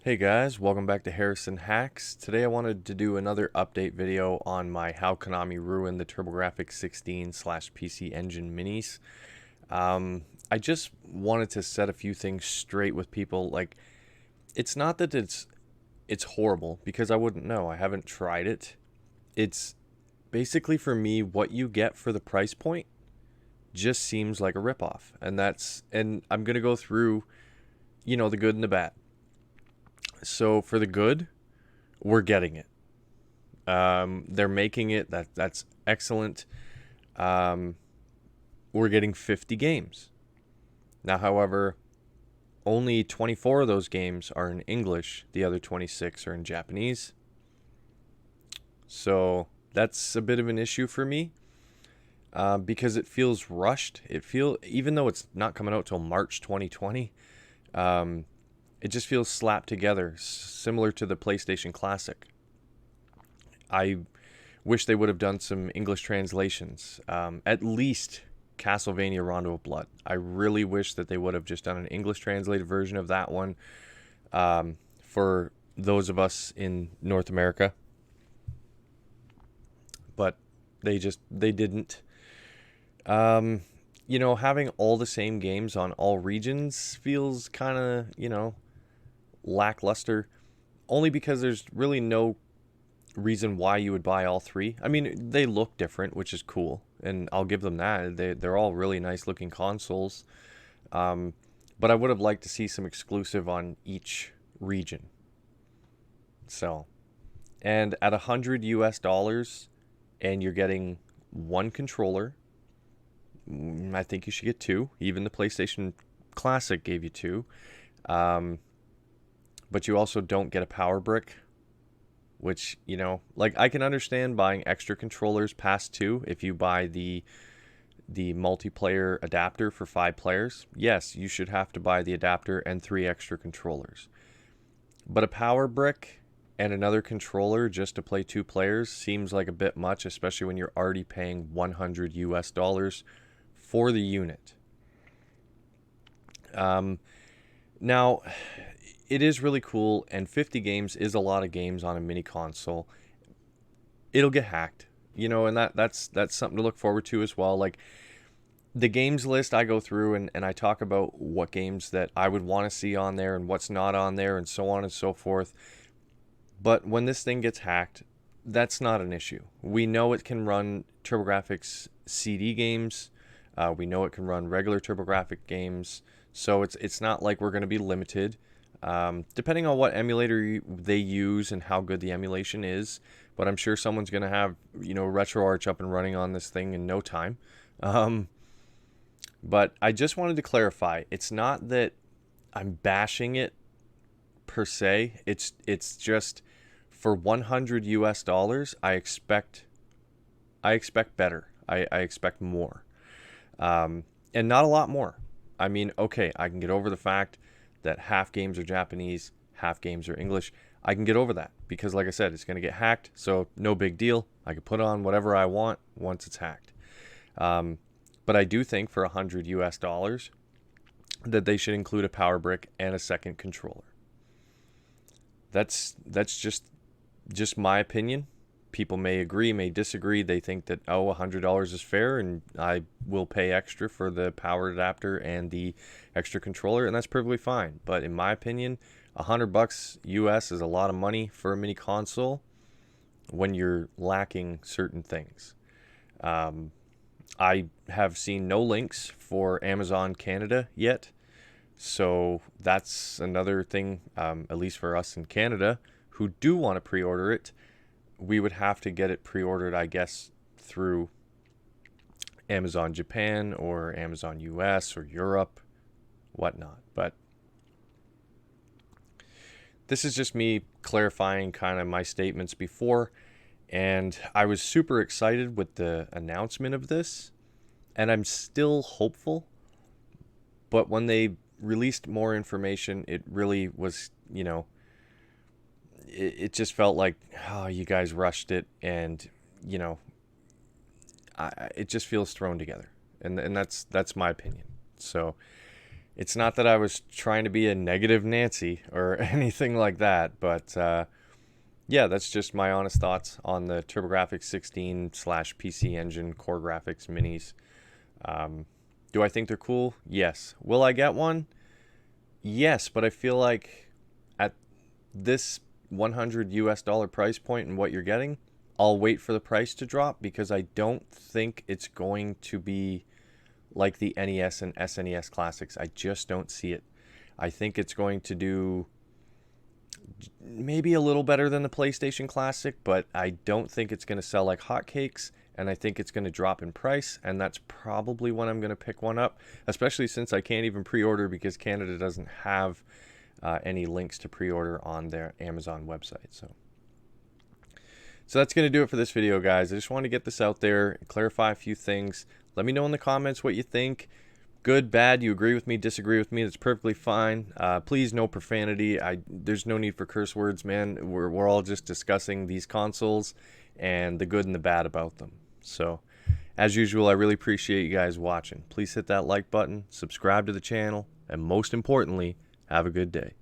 Hey guys, welcome back to Harrison Hacks. Today I wanted to do another update video on my How Konami Ruined the TurboGrafx 16 slash PC Engine minis. I just wanted to set a few things straight with people. Like, it's not that it's horrible, because I wouldn't know. I haven't tried it. It's basically, for me, what you get for the price point just seems like a ripoff. And I'm gonna go through, the good and the bad. So for the good, we're getting it. They're making it. That's excellent. Um, we're getting 50 games. Now, however, only 24 of those games are in English. The other 26 are in Japanese. So that's a bit of an issue for me, because it feels rushed. Even though it's not coming out till March 2020, it just feels slapped together, similar to the PlayStation Classic. I wish they would have done some English translations. At least Castlevania Rondo of Blood. I really wish that they would have just done an English translated version of that one, for those of us in North America. But they didn't. Having all the same games on all regions feels kind of, lackluster, only because there's really no reason why you would buy all three. I mean, they look different, which is cool, and I'll give them that. They're all really nice looking consoles. But I would have liked to see some exclusive on each region. So, and at $100 and you're getting one controller, I think you should get two. Even the PlayStation Classic gave you two. But you also don't get a power brick, which, I can understand buying extra controllers past two if you buy the multiplayer adapter for 5 players. Yes, you should have to buy the adapter and 3 extra controllers. But a power brick and another controller just to play 2 players seems like a bit much, especially when you're already paying $100 for the unit. Now, it is really cool, and 50 games is a lot of games on a mini console. It'll get hacked, and that's something to look forward to as well. Like, the games list, I go through and I talk about what games that I would want to see on there and what's not on there, and so on and so forth. But when this thing gets hacked, that's not an issue. We know it can run TurboGrafx CD games. We know it can run regular TurboGrafx games. So it's not like we're going to be limited. Depending on what emulator they use and how good the emulation is. But I'm sure someone's going to have, RetroArch up and running on this thing in no time. But I just wanted to clarify, it's not that I'm bashing it per se. It's just, for $100, I expect better. I expect more. And not a lot more. I mean, okay, I can get over the fact that half games are Japanese, half games are English. I can get over that because, like I said, it's going to get hacked, so no big deal. I can put on whatever I want once it's hacked. But I do think for $100 that they should include a power brick and a second controller. That's just my opinion. People may agree, may disagree. They think that, $100 is fair, and I will pay extra for the power adapter and the extra controller, and that's perfectly fine. But in my opinion, $100 US is a lot of money for a mini console when you're lacking certain things. I have seen no links for Amazon Canada yet, so that's another thing, at least for us in Canada who do want to pre-order it. We would have to get it pre-ordered, I guess, through Amazon Japan or Amazon US or Europe, whatnot. But this is just me clarifying kind of my statements before, and I was super excited with the announcement of this, and I'm still hopeful. But when they released more information, it really was, it just felt like, you guys rushed it, and it just feels thrown together, and that's my opinion. So It's not that I was trying to be a negative Nancy or anything like that, but yeah, that's just my honest thoughts on the TurboGrafx 16 slash PC Engine Core Graphics Minis. Um, do I think they're cool? Yes. Will I get one? Yes, but I feel like at this 100 US dollar price point and what you're getting, I'll wait for the price to drop because I don't think it's going to be like the NES and SNES classics. I just don't see it. I think it's going to do maybe a little better than the PlayStation Classic, but I don't think it's going to sell like hotcakes, and I think it's going to drop in price, and that's probably when I'm going to pick one up, especially since I can't even pre-order because Canada doesn't have any links to pre-order on their Amazon website. So that's going to do it for this video, guys. I just want to get this out there and clarify a few things. Let me know in the comments what you think. Good, bad, you agree with me, disagree with me, that's perfectly fine. Please, no profanity. There's no need for curse words, man. We're all just discussing these consoles and the good and the bad about them. So, as usual, I really appreciate you guys watching. Please hit that like button, subscribe to the channel, and most importantly, have a good day.